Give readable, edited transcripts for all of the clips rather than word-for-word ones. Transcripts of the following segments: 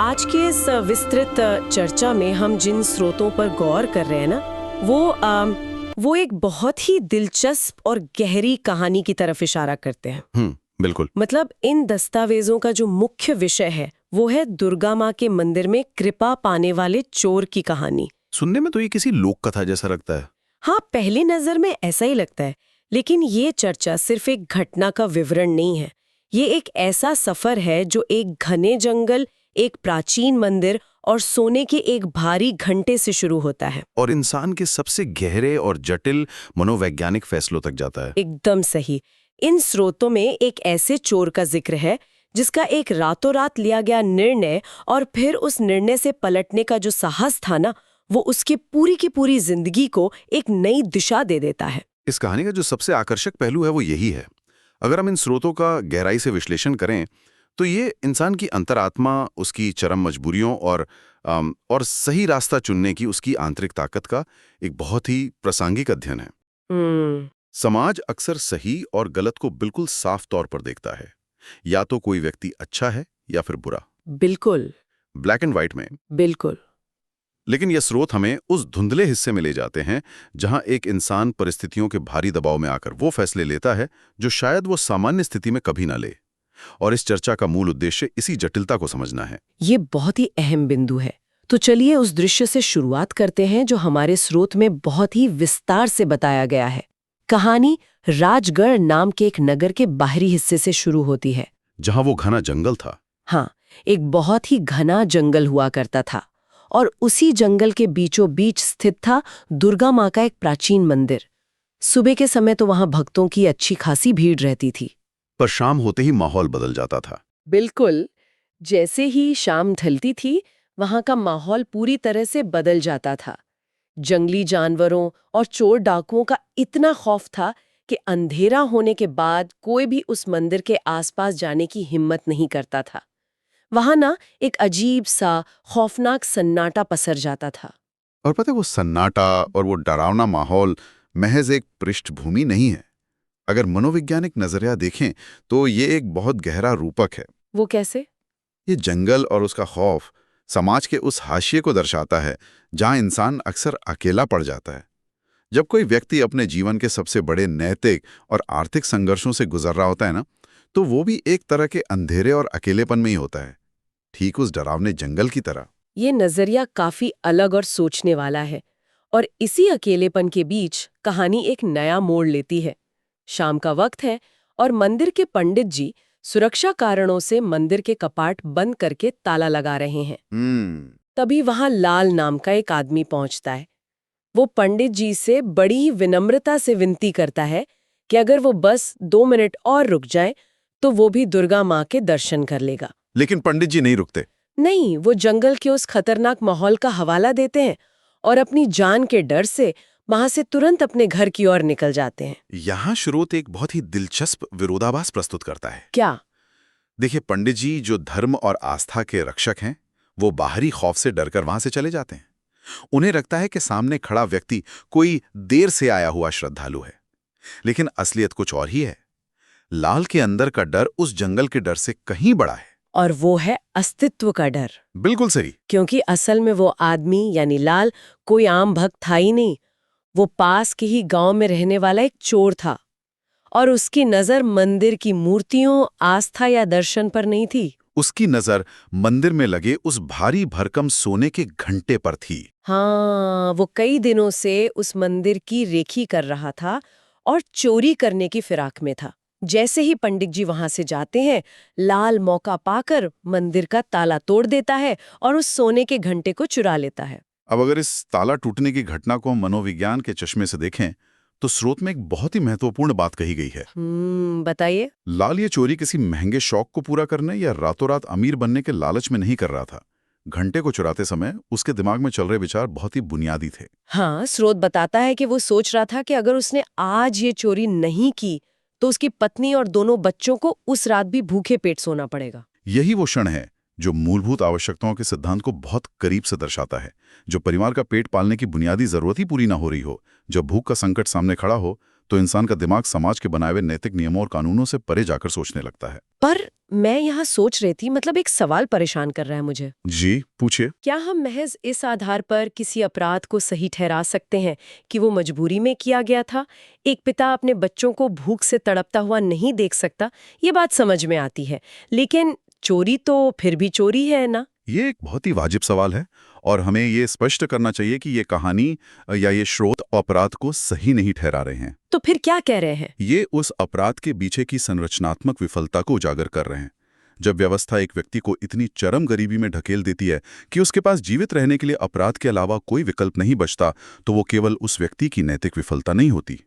आज के इस विस्तृत चर्चा में हम जिन स्रोतों पर गौर कर रहे हैं ना, वो एक बहुत ही दिलचस्प और गहरी कहानी की तरफ इशारा करते हैं। बिल्कुल। मतलब इन दस्तावेजों का जो मुख्य विषय है वो है दुर्गा माँ के मंदिर में कृपा पाने वाले चोर की कहानी। सुनने में तो ये किसी लोक कथा जैसा लगता है। हाँ, पहली नजर में ऐसा ही लगता है, लेकिन ये चर्चा सिर्फ एक घटना का विवरण नहीं है। ये एक ऐसा सफर है जो एक घने जंगल, एक प्राचीन मंदिर और सोने के एक भारी घंटे से शुरू होता है और इंसान के सबसे गहरे और जटिल मनोवैज्ञानिक फैसलों तक जाता है। एकदम सही। इन स्रोतों में एक ऐसे चोर का जिक्र है जिसका एक रातों रात लिया गया निर्णय और फिर उस निर्णय से पलटने का जो साहस था ना, वो उसकी पूरी की पूरी जिंदगी को एक नई दिशा दे देता है। इस कहानी का जो सबसे आकर्षक पहलू है वो यही है। अगर हम इन स्रोतों का गहराई से विश्लेषण करें तो ये इंसान की अंतरात्मा, उसकी चरम मजबूरियों और सही रास्ता चुनने की उसकी आंतरिक ताकत का एक बहुत ही प्रासंगिक अध्ययन है। समाज अक्सर सही और गलत को बिल्कुल साफ तौर पर देखता है। या तो कोई व्यक्ति अच्छा है या फिर बुरा। बिल्कुल। ब्लैक एंड व्हाइट में। बिल्कुल। लेकिन ये स्रोत हमें उस धुंधले हिस्से में ले जाते हैं जहां एक इंसान परिस्थितियों के भारी दबाव में आकर वो फैसले लेता है जो शायद वो सामान्य स्थिति में कभी ना ले। और इस चर्चा का मूल उद्देश्य इसी जटिलता को समझना है। ये बहुत ही अहम बिंदु है। तो चलिए उस दृश्य से शुरुआत करते हैं जो हमारे स्रोत में बहुत ही विस्तार से बताया गया है। कहानी राजगढ़ नाम के एक नगर के बाहरी हिस्से से शुरू होती है, जहां वो घना जंगल था। हाँ, एक बहुत ही घना जंगल हुआ करता था और उसी जंगल के बीचों बीच स्थित था दुर्गा माँ का एक प्राचीन मंदिर। सुबह के समय तो वहां भक्तों की अच्छी खासी भीड़ रहती थी, पर शाम होते ही माहौल बदल जाता था। बिल्कुल। जैसे ही शाम ढलती थी, वहां का माहौल पूरी तरह से बदल जाता था। जंगली जानवरों और चोर डाकुओं का इतना खौफ था कि अंधेरा होने के बाद कोई भी उस मंदिर के आसपास जाने की हिम्मत नहीं करता था। वहां ना एक अजीब सा खौफनाक सन्नाटा पसर जाता था। और पता है, वो सन्नाटा और वो डरावना माहौल महज एक पृष्ठभूमि नहीं है। अगर मनोवैज्ञानिक नजरिया देखें तो ये एक बहुत गहरा रूपक है। वो कैसे? ये जंगल और उसका खौफ समाज के उस हाशिए को दर्शाता है जहां इंसान अक्सर अकेला पड़ जाता है। जब कोई व्यक्ति अपने जीवन के सबसे बड़े नैतिक और आर्थिक संघर्षों से गुजर रहा होता है ना, तो वो भी एक तरह के अंधेरे और अकेलेपन में ही होता है, ठीक उस डरावने जंगल की तरह। ये नजरिया काफी अलग और सोचने वाला है। और इसी अकेलेपन के बीच कहानी एक नया मोड़ लेती है। शाम का वक्त है और मंदिर के पंडित जी सुरक्षा कारणों से मंदिर के कपाट बंद करके ताला लगा रहे हैं। तभी वहां लाल नाम का एक आदमी पहुंचता है। वो पंडित जी से बड़ी ही विनम्रता से विनती करता है कि अगर वो बस 2 मिनट और रुक जाए तो वो भी दुर्गा माँ के दर्शन कर लेगा। लेकिन पंडित जी नहीं रुकते। नहीं, वो जंगल के उस खतरनाक माहौल का हवाला देते हैं और अपनी जान के डर से वहां से तुरंत अपने घर की ओर निकल जाते हैं। यहाँ स्रोत एक बहुत ही दिलचस्प विरोधाभास प्रस्तुत करता है। क्या? देखिए, पंडित जी जो धर्म और आस्था के रक्षक हैं, वो बाहरी खौफ से डरकर वहां से चले जाते हैं। उन्हें लगता है कि सामने खड़ा व्यक्ति कोई देर से आया हुआ श्रद्धालु है, लेकिन असलियत कुछ और ही है। लाल के अंदर का डर उस जंगल के डर से कहीं बड़ा है, और वो है अस्तित्व का डर। बिल्कुल सही। क्योंकि असल में वो आदमी यानी लाल कोई आम भक्त था ही नहीं। वो पास के ही गांव में रहने वाला एक चोर था और उसकी नजर मंदिर की मूर्तियों, आस्था या दर्शन पर नहीं थी। उसकी नजर मंदिर में लगे उस भारी भरकम सोने के घंटे पर थी। हाँ, वो कई दिनों से उस मंदिर की रेखी कर रहा था और चोरी करने की फिराक में था। जैसे ही पंडित जी वहां से जाते हैं, लाल मौका पाकर मंदिर का ताला तोड़ देता है और उस सोने के घंटे को चुरा लेता है। अब अगर इस ताला टूटने की घटना को हम मनोविज्ञान के चश्मे से देखें तो स्रोत में एक बहुत ही महत्वपूर्ण बात कही गई है। बताइए। लाल ये चोरी किसी महंगे शौक को पूरा करने या रातों रात अमीर बनने के लालच में नहीं कर रहा था। घंटे को चुराते समय उसके दिमाग में चल रहे विचार बहुत ही बुनियादी थे। हाँ, स्रोत बताता है कि वो सोच रहा था कि अगर उसने आज ये चोरी नहीं की तो उसकी पत्नी और दोनों बच्चों को उस रात भी भूखे पेट सोना पड़ेगा। यही वो क्षण है जो मूलभूत आवश्यकताओं के सिद्धांत को बहुत करीब से दर्शाता है। जो परिवार का पेट पालने की बुनियादी जरूरत ही पूरी ना हो रही हो, जब भूख का संकट सामने खड़ा हो, तो इंसान का दिमाग समाज के बनाए हुए नैतिक नियमों और कानूनों से परे जाकर सोचने लगता है। पर मैं यहाँ सोच रही थी, मतलब एक सवाल परेशान कर रहा है मुझे। जी, पूछिए। क्या हम महज इस आधार पर किसी अपराध को सही ठहरा सकते हैं कि वो मजबूरी में किया गया था? एक पिता अपने बच्चों को भूख से तड़पता हुआ नहीं देख सकता, ये बात समझ में आती है, लेकिन चोरी तो फिर भी चोरी है ना? ये एक बहुत ही वाजिब सवाल है और हमें ये स्पष्ट करना चाहिए कि ये कहानी या ये स्रोत अपराध को सही नहीं ठहरा रहे हैं। तो फिर क्या कह रहे हैं? ये उस अपराध के पीछे की संरचनात्मक विफलता को उजागर कर रहे हैं। जब व्यवस्था एक व्यक्ति को इतनी चरम गरीबी में ढकेल देती है कि उसके पास जीवित रहने के लिए अपराध के अलावा कोई विकल्प नहीं बचता, तो वो केवल उस व्यक्ति की नैतिक विफलता नहीं होती।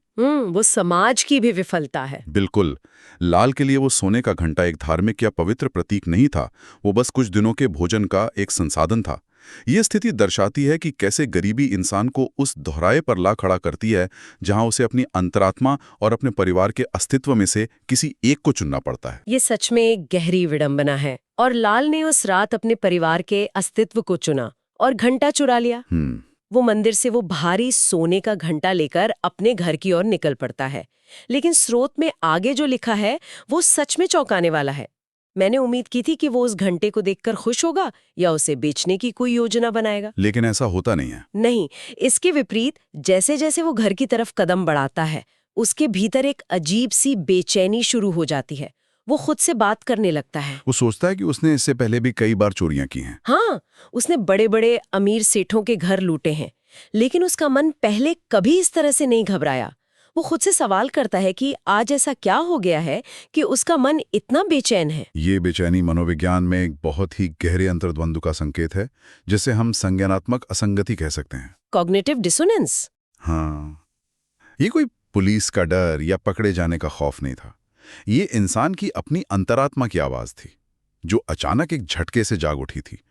वो समाज की भी विफलता है। बिल्कुल। लाल के लिए वो सोने का घंटा एक धार्मिक या पवित्र प्रतीक नहीं था, वो बस कुछ दिनों के भोजन का एक संसाधन था। ये स्थिति दर्शाती है कि कैसे गरीबी इंसान को उस दोहराए पर ला खड़ा करती है जहां उसे अपनी अंतरात्मा और अपने परिवार के अस्तित्व में से किसी एक को चुनना पड़ता है। ये सच में एक गहरी विडंबना है। और लाल ने उस रात अपने परिवार के अस्तित्व को चुना और घंटा चुरा लिया। वो मंदिर से वो भारी सोने का घंटा लेकर अपने घर की ओर निकल पड़ता है, लेकिन स्रोत में आगे जो लिखा है वो सच में चौंकाने वाला है। मैंने उम्मीद की थी कि वो उस घंटे को देखकर खुश होगा या उसे बेचने की कोई योजना बनाएगा, लेकिन ऐसा होता नहीं है। नहीं, इसके विपरीत जैसे जैसे वो घर की तरफ कदम बढ़ाता है, उसके भीतर एक अजीब सी बेचैनी शुरू हो जाती है। वो खुद से बात करने लगता है। वो सोचता है कि उसने इससे पहले भी कई बार चोरियां की हैं। हाँ, उसने बड़े बड़े अमीर सेठों के घर लूटे हैं, लेकिन उसका मन पहले कभी इस तरह से नहीं घबराया। वो खुद से सवाल करता है कि आज ऐसा क्या हो गया है कि उसका मन इतना बेचैन है। ये बेचैनी मनोविज्ञान में एक बहुत ही गहरे अंतर्द्वंद का संकेत है, जिसे हम संज्ञानात्मक असंगति कह सकते हैं। Cognitive dissonance. हाँ, ये कोई पुलिस का डर या पकड़े जाने का खौफ नहीं था। ये इंसान की अपनी अंतरात्मा की आवाज थी, जो अचानक एक झटके से जाग उठी थी।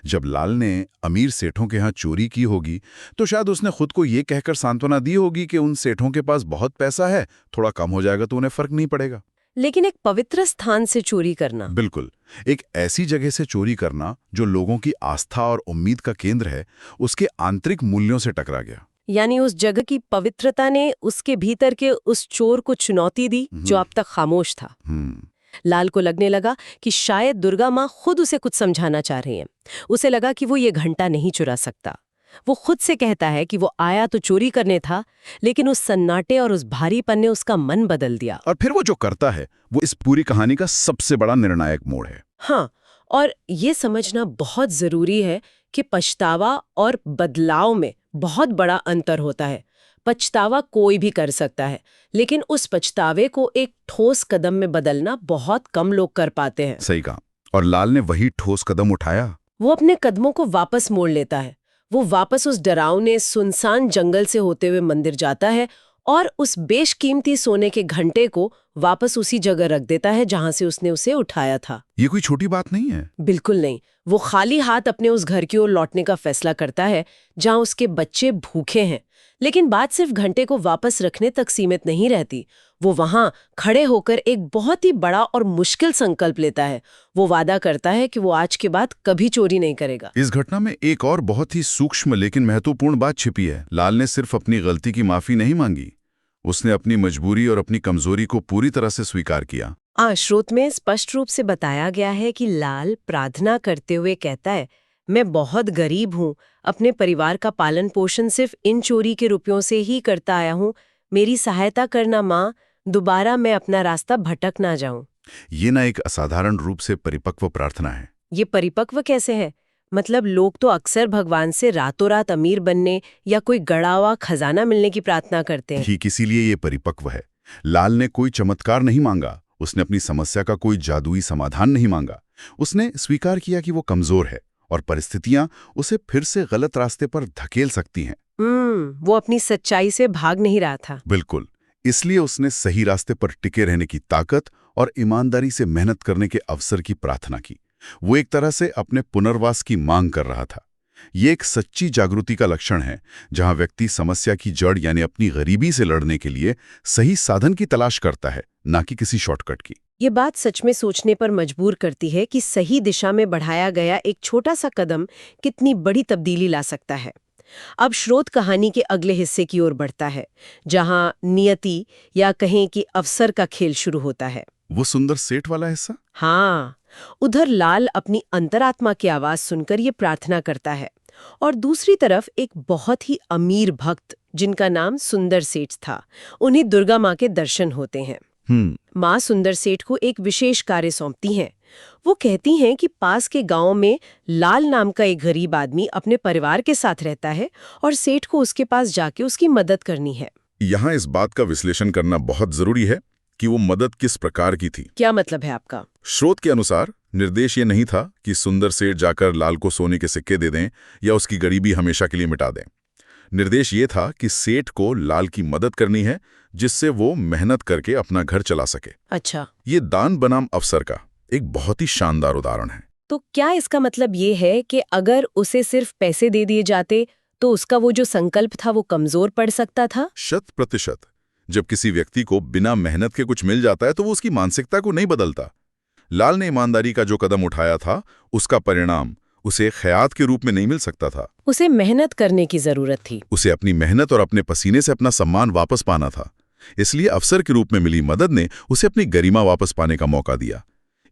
जब लाल ने अमीर सेठों के यहाँ चोरी की होगी, तो शायद उसने खुद को ये कहकर सांत्वना दी होगी कि उन सेठों के पास बहुत पैसा है, थोड़ा कम हो जाएगा तो उन्हें फर्क नहीं पड़ेगा। लेकिन एक पवित्र स्थान से चोरी करना, बिल्कुल, एक ऐसी जगह से चोरी करना जो लोगों की आस्था और उम्मीद का केंद्र है, उसके आंतरिक मूल्यों से टकरा गया। यानी उस जगह की पवित्रता ने उसके भीतर के उस चोर को चुनौती दी जो अब तक खामोश था। लाल को लगने लगा कि शायद दुर्गा माँ खुद उसे कुछ समझाना चाह रही हैं। उसे लगा कि वो ये घंटा नहीं चुरा सकता। वो खुद से कहता है कि वो आया तो चोरी करने था, लेकिन उस सन्नाटे और उस भारीपन ने उसका मन बदल दिया। और फिर वो जो करता है वो इस पूरी कहानी का सबसे बड़ा निर्णायक मोड़ है। हाँ, और ये समझना बहुत जरूरी है कि पछतावा और बदलाव में बहुत बड़ा अंतर होता है। पछतावा कोई भी कर सकता है, लेकिन उस पछतावे को एक ठोस कदम में बदलना बहुत कम लोग कर पाते हैं। सही कहा। और लाल ने वही ठोस कदम उठाया। वो अपने कदमों को वापस मोड़ लेता है। वो वापस उस डरावने सुनसान जंगल से होते हुए मंदिर जाता है और उस बेशकीमती सोने के घंटे को वापस उसी जगह रख देता है जहां से उसने उसे उठाया था। ये कोई छोटी बात नहीं है। बिल्कुल नहीं। वो खाली हाथ अपने उस घर की ओर लौटने का फैसला करता है जहां उसके बच्चे भूखे हैं। लेकिन बात सिर्फ घंटे को वापस रखने तक सीमित नहीं रहती। वो वहां खड़े होकर एक बहुत ही बड़ा और मुश्किल संकल्प लेता है। वो वादा करता है कि वो आज के बाद कभी चोरी नहीं करेगा। इस घटना में एक और बहुत ही सूक्ष्म लेकिन महत्वपूर्ण बात छिपी है। लाल ने सिर्फ अपनी गलती की माफी नहीं मांगी, उसने अपनी मजबूरी और अपनी कमजोरी को पूरी तरह से स्वीकार किया। स्रोत में स्पष्ट रूप से बताया गया है कि लाल प्रार्थना करते हुए कहता है, मैं बहुत गरीब हूँ, अपने परिवार का पालन पोषण सिर्फ इन चोरी के रुपयों से ही करता आया हूँ, मेरी सहायता करना माँ, दोबारा मैं अपना रास्ता भटक ना जाऊं। ये ना एक असाधारण रूप से परिपक्व प्रार्थना है। ये परिपक्व कैसे है? मतलब लोग तो अक्सर भगवान से रातों रात अमीर बनने या कोई गड़ा हुआ खजाना मिलने की प्रार्थना करते हैं। ठीक इसीलिए ये परिपक्व है। लाल ने कोई चमत्कार नहीं मांगा, उसने अपनी समस्या का कोई जादुई समाधान नहीं मांगा। उसने स्वीकार किया कि वो कमजोर है और परिस्थितियां उसे फिर से गलत रास्ते पर धकेल सकती हैं। वो अपनी सच्चाई से भाग नहीं रहा था। बिल्कुल, इसलिए उसने सही रास्ते पर टिके रहने की ताकत और ईमानदारी से मेहनत करने के अवसर की प्रार्थना की। वो एक तरह से अपने पुनर्वास की मांग कर रहा था। ये एक सच्ची जागृति का लक्षण है, जहां व्यक्ति समस्या की जड़ यानी अपनी गरीबी से लड़ने के लिए सही साधन की तलाश करता है, ना कि किसी शॉर्टकट की। ये बात सच में सोचने पर मजबूर करती है कि सही दिशा में बढ़ाया गया एक छोटा सा कदम कितनी बड़ी तब्दीली ला सकता है। अब स्रोत कहानी के अगले हिस्से की ओर बढ़ता है, जहां नियति या कहें कि अवसर का खेल शुरू होता है। वो सुंदर सेठ वाला हिस्सा? हाँ, उधर लाल अपनी अंतरात्मा की आवाज सुनकर ये प्रार्थना करता है और दूसरी तरफ एक बहुत ही अमीर भक्त जिनका नाम सुंदर सेठ था, उन्हें दुर्गा माँ के दर्शन होते हैं। माँ सुंदर सेठ को एक विशेष कार्य सौंपती हैं। वो कहती हैं कि पास के गांव में लाल नाम का एक गरीब आदमी अपने परिवार के साथ रहता है और सेठ को उसके पास जाके उसकी मदद करनी है। यहाँ इस बात का विश्लेषण करना बहुत जरूरी है कि वो मदद किस प्रकार की थी। क्या मतलब है आपका? स्रोत के अनुसार निर्देश ये नहीं था कि सुंदर सेठ जाकर लाल को सोने के सिक्के दे दें या उसकी गरीबी हमेशा के लिए मिटा दें। निर्देश ये था कि सेठ को लाल की मदद करनी है, जिससे वो मेहनत करके अपना घर चला सके। अच्छा, ये दान बनाम अवसर का एक बहुत ही शानदार उदाहरण है। तो क्या इसका मतलब ये है कि अगर उसे सिर्फ पैसे दे दिए जाते तो उसका वो जो संकल्प था वो कमजोर पड़ सकता था? 100%। जब किसी व्यक्ति को बिना मेहनत के कुछ मिल जाता है तो वो उसकी मानसिकता को नहीं बदलता। लाल ने ईमानदारी का जो कदम उठाया था, उसका परिणाम उसे ख्यात के रूप में नहीं मिल सकता था। उसे मेहनत करने की जरूरत थी। उसे अपनी मेहनत और अपने पसीने से अपना सम्मान वापस पाना था। इसलिए अवसर के रूप में मिली मदद ने उसे अपनी गरिमा वापस पाने का मौका दिया।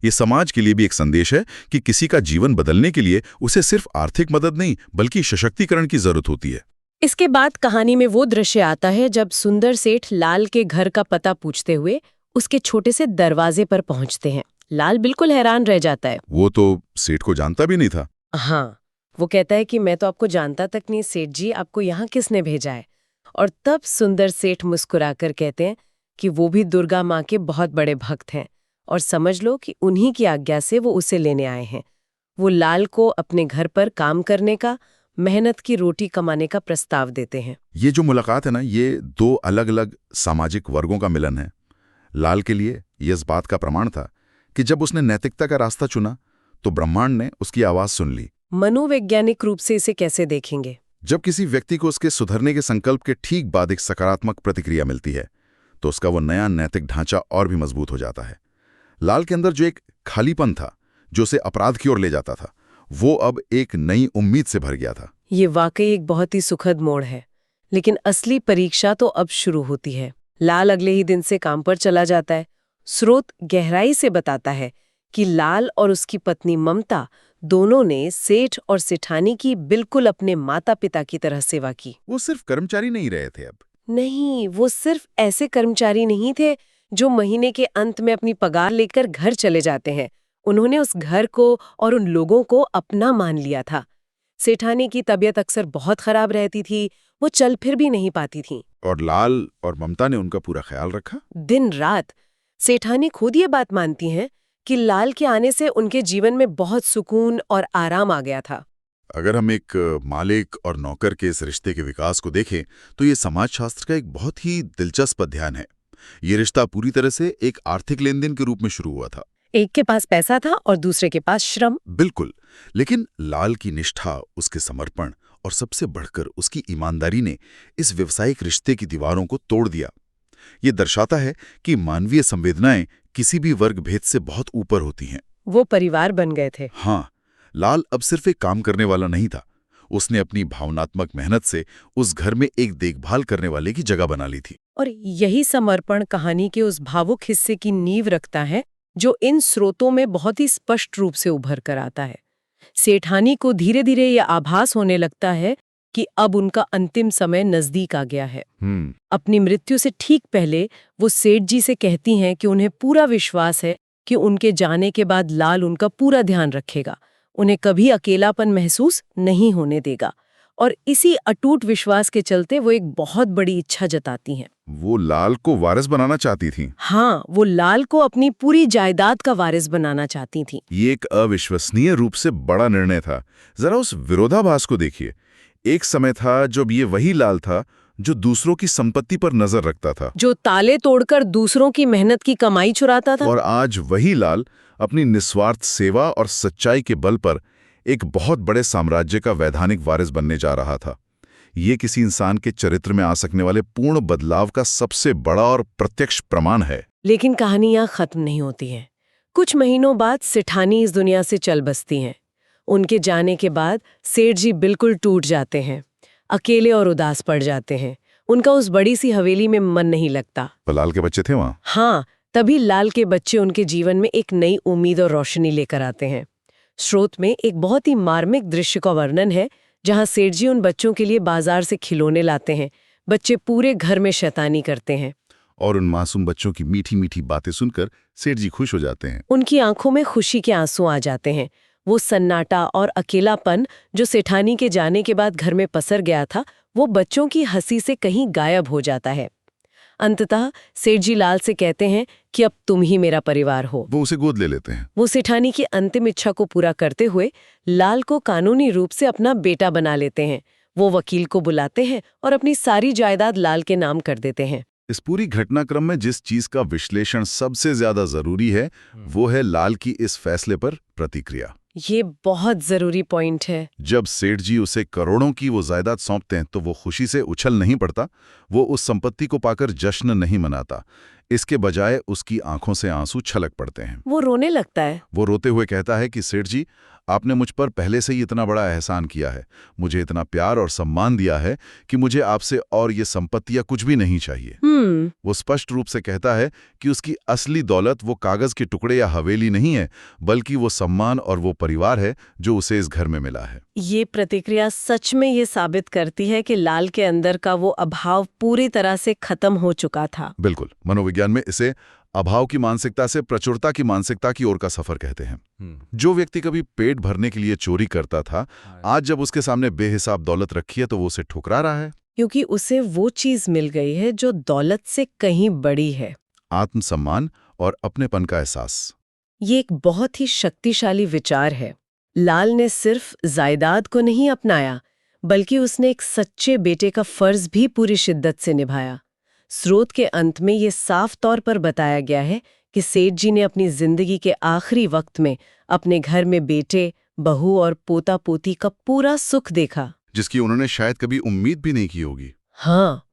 ये समाज के लिए भी एक संदेश है कि किसी का जीवन बदलने के लिए उसे सिर्फ आर्थिक मदद नहीं बल्कि सशक्तिकरण की जरूरत होती है। इसके बाद कहानी में वो दृश्य आता है जब सुंदर सेठ लाल के घर का पता पूछते हुए उसके छोटे से दरवाजे पर पहुंचते हैं। लाल बिल्कुल हैरान रह जाता है। वो तो सेठ को जानता भी नहीं था। हाँ, वो कहता है कि मैं तो आपको जानता तक नहीं सेठ जी, आपको यहाँ किसने भेजा है? और तब सुंदर सेठ मुस्कुराकर कहते हैं कि वो भी दुर्गा माँ के बहुत बड़े भक्त हैं और समझ लो कि उन्हीं की आज्ञा से वो उसे लेने आए हैं। वो लाल को अपने घर पर काम करने का, मेहनत की रोटी कमाने का प्रस्ताव देते हैं। ये जो मुलाकात है ना, ये दो अलग अलग सामाजिक वर्गों का मिलन है। लाल के लिए ये इस बात का प्रमाण था कि जब उसने नैतिकता का रास्ता चुना तो ब्रह्मांड ने उसकी आवाज सुन ली। मनोवैज्ञानिक रूप से इसे कैसे देखेंगे? जब किसी व्यक्ति को उसके सुधरने के संकल्प के ठीक बाद एक सकारात्मक प्रतिक्रिया मिलती है तो उसका वो नया नैतिक ढांचा और भी मजबूत हो जाता है। लाल के अंदर जो एक खालीपन था जो उसे अपराध की ओर ले जाता था, वो अब एक नई उम्मीद से भर गया था। ये वाकई एक बहुत ही सुखद मोड़ है, लेकिन असली परीक्षा तो अब शुरू होती है। लाल अगले ही दिन से काम पर चला जाता है। स्रोत गहराई से बताता है कि लाल और उसकी पत्नी ममता दोनों ने सेठ और सेठानी की बिल्कुल अपने माता पिता की तरह सेवा की। वो सिर्फ कर्मचारी नहीं रहे थे अब। नहीं, वो सिर्फ ऐसे कर्मचारी नहीं थे जो महीने के अंत में अपनी पगार लेकर घर चले जाते हैं। उन्होंने उस घर को और उन लोगों को अपना मान लिया था। सेठानी की तबीयत अक्सर बहुत खराब रहती थी, वो चल फिर भी नहीं पाती थी। और लाल और ममता ने उनका पूरा ख्याल रखा। दिन रात सेठानी खुद ये बात मानती हैं कि लाल के आने से उनके जीवन में बहुत सुकून और आराम आ गया था। अगर हम एक मालिक और नौकर के इस रिश्ते के विकास को देखें तो ये समाजशास्त्र का एक बहुत ही दिलचस्प अध्ययन है। ये रिश्ता पूरी तरह से एक आर्थिक लेनदेन के रूप में शुरू हुआ था। एक के पास पैसा था और दूसरे के पास श्रम। बिल्कुल, लेकिन लाल की निष्ठा, उसके समर्पण और सबसे बढ़कर उसकी ईमानदारी ने इस व्यवसायिक रिश्ते की दीवारों को तोड़ दिया। ये दर्शाता है कि मानवीय संवेदनाएं किसी भी वर्ग भेद से बहुत ऊपर होती हैं। वो परिवार बन गए थे। हाँ, लाल अब सिर्फ एक काम करने वाला नहीं था। उसने अपनी भावनात्मक मेहनत से उस घर में एक देखभाल करने वाले की जगह बना ली थी। और यही समर्पण कहानी के उस भावुक हिस्से की नींव रखता है जो इन स्रोतों में बहुत ही स्पष्ट रूप से उभर कर आता है। सेठानी को धीरे धीरे यह आभास होने लगता है कि अब उनका अंतिम समय नजदीक आ गया है। अपनी मृत्यु से ठीक पहले वो सेठ जी से कहती हैं कि उन्हें पूरा विश्वास है कि उनके जाने के बाद लाल उनका पूरा ध्यान रखेगा, उन्हें कभी अकेलापन महसूस नहीं होने देगा। और इसी अटूट विश्वास के चलते वो एक बहुत बड़ी इच्छा जताती हैं। वो लाल को वारिस बनाना चाहती थी। हाँ, वो लाल को अपनी पूरी जायदाद का वारिस बनाना चाहती थी। ये एक अविश्वसनीय रूप से बड़ा निर्णय था। जरा उस विरोधाभास को देखिए। एक समय था जब ये वही लाल था जो दूसरों की संपत्ति पर नजर रखता था, जो ताले तोड़कर दूसरों की मेहनत की कमाई चुराता था। और आज वही लाल अपनी निस्वार्थ सेवा और सच्चाई के बल पर एक बहुत बड़े साम्राज्य का वैधानिक वारिस बनने जा रहा था। ये किसी इंसान के चरित्र में आ सकने वाले पूर्ण बदलाव का सबसे बड़ा और प्रत्यक्ष प्रमाण है। लेकिन कहानी यहाँ खत्म नहीं होती है। कुछ महीनों बाद सेठानी इस दुनिया से चल बसती हैं। उनके जाने के बाद सेठ जी बिल्कुल टूट जाते हैं। अकेले और उदास पड़ जाते हैं। उनका उस बड़ी सी हवेली में मन नहीं लगता। तो लाल के बच्चे थे वहां? हाँ, तभी लाल के बच्चे उनके जीवन में एक नई उम्मीद और रोशनी लेकर आते हैं। स्रोत में एक बहुत ही मार्मिक दृश्य का वर्णन है, जहां सेठ जी उन बच्चों के लिए बाजार से खिलौने लाते हैं। बच्चे पूरे घर में शैतानी करते हैं और उन मासूम बच्चों की मीठी मीठी बातें सुनकर सेठ जी खुश हो जाते हैं। उनकी आंखों में खुशी के आंसू आ जाते हैं। वो सन्नाटा और अकेलापन जो सेठानी के जाने के बाद घर में पसर गया था, वो बच्चों की हंसी से कहीं गायब हो जाता है। अंततः सेठ जी लाल से कहते हैं कि अब तुम ही मेरा परिवार हो। वो उसे गोद ले लेते हैं। वो सेठानी की अंतिम इच्छा को पूरा करते हुए लाल को कानूनी रूप से अपना बेटा बना लेते हैं। वो वकील को बुलाते हैं और अपनी सारी जायदाद लाल के नाम कर देते हैं। इस पूरी घटनाक्रम में जिस चीज का विश्लेषण सबसे ज्यादा जरूरी है, वो है लाल की इस फैसले पर प्रतिक्रिया। ये बहुत जरूरी पॉइंट है। जब सेठ जी उसे करोड़ों की वो जायदाद सौंपते हैं तो वो खुशी से उछल नहीं पड़ता। वो उस संपत्ति को पाकर जश्न नहीं मनाता। इसके बजाय उसकी आंखों से आंसू छलक पड़ते हैं। वो रोने लगता है। वो रोते हुए कहता है कि सेठ जी, आपने मुझ पर पहले से ही इतना बड़ा एहसान किया है, मुझे इतना प्यार और सम्मान दिया है कि मुझे आपसे और ये संपत्तियां कुछ भी नहीं चाहिए। वो स्पष्ट रूप से कहता है कि उसकी असली दौलत वो कागज के टुकड़े या हवेली नहीं है, बल्कि वो सम्मान और वो परिवार है जो उसे इस घर में मिला है। ये प्रतिक्रिया सच में ये साबित करती है कि लाल के अंदर का वो अभाव पूरी तरह से खत्म हो चुका था। बिल्कुल, मनोविज्ञान में इसे अभाव की मानसिकता से प्रचुरता की मानसिकता की ओर का सफर कहते हैं। जो व्यक्ति कभी पेट भरने के लिए चोरी करता था, आज जब उसके सामने बेहिसाब दौलत रखी है तो वो उसे ठुकरा रहा है, क्योंकि उसे वो चीज मिल गई है जो दौलत से कहीं बड़ी है। आत्मसम्मान और अपनेपन का एहसास। ये एक बहुत ही शक्तिशाली विचार है। लाल ने सिर्फ जायदाद को नहीं अपनाया, बल्कि उसने एक सच्चे बेटे का फर्ज भी पूरी शिद्दत से निभाया। स्रोत के अंत में ये साफ तौर पर बताया गया है कि सेठ जी ने अपनी जिंदगी के आखिरी वक्त में अपने घर में बेटे, बहू और पोता पोती का पूरा सुख देखा, जिसकी उन्होंने शायद कभी उम्मीद भी नहीं की होगी। हाँ,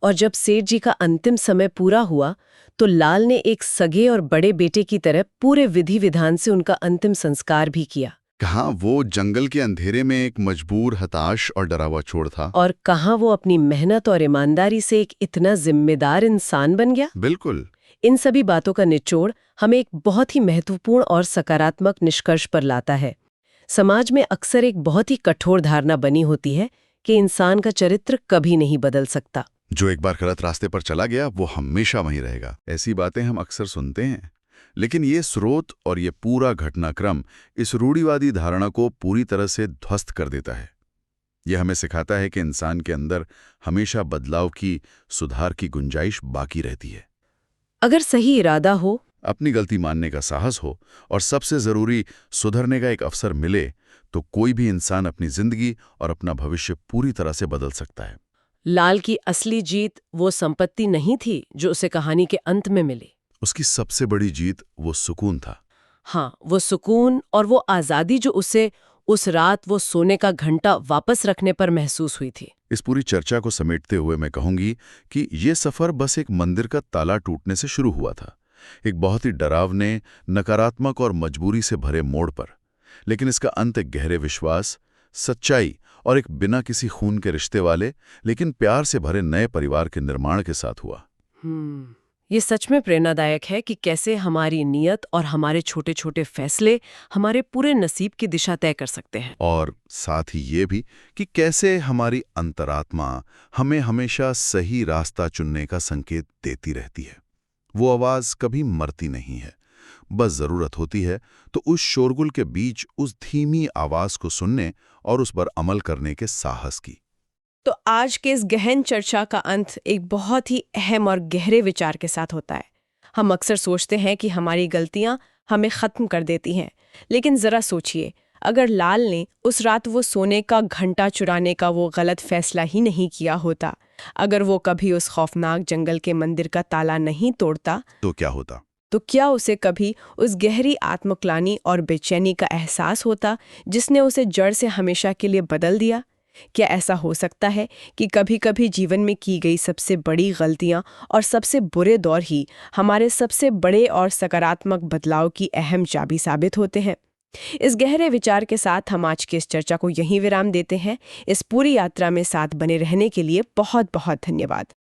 और जब सेठ जी का अंतिम समय पूरा हुआ तो लाल ने एक सगे और बड़े बेटे की तरह पूरे विधि विधान से उनका अंतिम संस्कार भी किया। कहाँ वो जंगल के अंधेरे में एक मजबूर, हताश और डरा हुआ छोड़ था, और कहाँ वो अपनी मेहनत और ईमानदारी से एक इतना जिम्मेदार इंसान बन गया। बिल्कुल। इन सभी बातों का निचोड़ हमें एक बहुत ही महत्वपूर्ण और सकारात्मक निष्कर्ष पर लाता है। समाज में अक्सर एक बहुत ही कठोर धारणा बनी होती है कि इंसान का चरित्र कभी नहीं बदल सकता। जो एक बार गलत रास्ते पर चला गया वो हमेशा वहीं रहेगा। ऐसी बातें हम अक्सर सुनते हैं, लेकिन ये स्रोत और ये पूरा घटनाक्रम इस रूढ़िवादी धारणा को पूरी तरह से ध्वस्त कर देता है। यह हमें सिखाता है कि इंसान के अंदर हमेशा बदलाव की, सुधार की गुंजाइश बाकी रहती है। अगर सही इरादा हो, अपनी गलती मानने का साहस हो और सबसे जरूरी सुधरने का एक अवसर मिले, तो कोई भी इंसान अपनी जिंदगी और अपना भविष्य पूरी तरह से बदल सकता है। लाल की असली जीत वो संपत्ति नहीं थी जो उसे कहानी के अंत में मिली। उसकी सबसे बड़ी जीत वो सुकून था। हाँ, वो सुकून और वो आज़ादी जो उसे उस रात वो सोने का घंटा वापस रखने पर महसूस हुई थी। इस पूरी चर्चा को समेटते हुए मैं कहूंगी कि ये सफर बस एक मंदिर का ताला टूटने से शुरू हुआ था, एक बहुत ही डरावने, नकारात्मक और मजबूरी से भरे मोड़ पर। लेकिन इसका अंत एक गहरे विश्वास, सच्चाई और एक बिना किसी खून के रिश्ते वाले लेकिन प्यार से भरे नए परिवार के निर्माण के साथ हुआ। ये सच में प्रेरणादायक है कि कैसे हमारी नीयत और हमारे छोटे छोटे फैसले हमारे पूरे नसीब की दिशा तय कर सकते हैं। और साथ ही ये भी कि कैसे हमारी अंतरात्मा हमें हमेशा सही रास्ता चुनने का संकेत देती रहती है। वो आवाज कभी मरती नहीं है, बस जरूरत होती है तो उस शोरगुल के बीच उस धीमी आवाज को सुनने और उस पर अमल करने के साहस की। तो आज के इस गहन चर्चा का अंत एक बहुत ही अहम और गहरे विचार के साथ होता है। हम अक्सर सोचते हैं कि हमारी गलतियां हमें खत्म कर देती हैं, लेकिन जरा सोचिए, अगर लाल ने उस रात वो सोने का घंटा चुराने का वो गलत फैसला ही नहीं किया होता, अगर वो कभी उस खौफनाक जंगल के मंदिर का ताला नहीं तोड़ता, तो क्या होता? तो क्या उसे कभी उस गहरी आत्मग्लानि और बेचैनी का एहसास होता जिसने उसे जड़ से हमेशा के लिए बदल दिया? क्या ऐसा हो सकता है कि कभी कभी जीवन में की गई सबसे बड़ी गलतियां और सबसे बुरे दौर ही हमारे सबसे बड़े और सकारात्मक बदलाव की अहम चाबी साबित होते हैं? इस गहरे विचार के साथ हम आज की इस चर्चा को यहीं विराम देते हैं। इस पूरी यात्रा में साथ बने रहने के लिए बहुत बहुत धन्यवाद।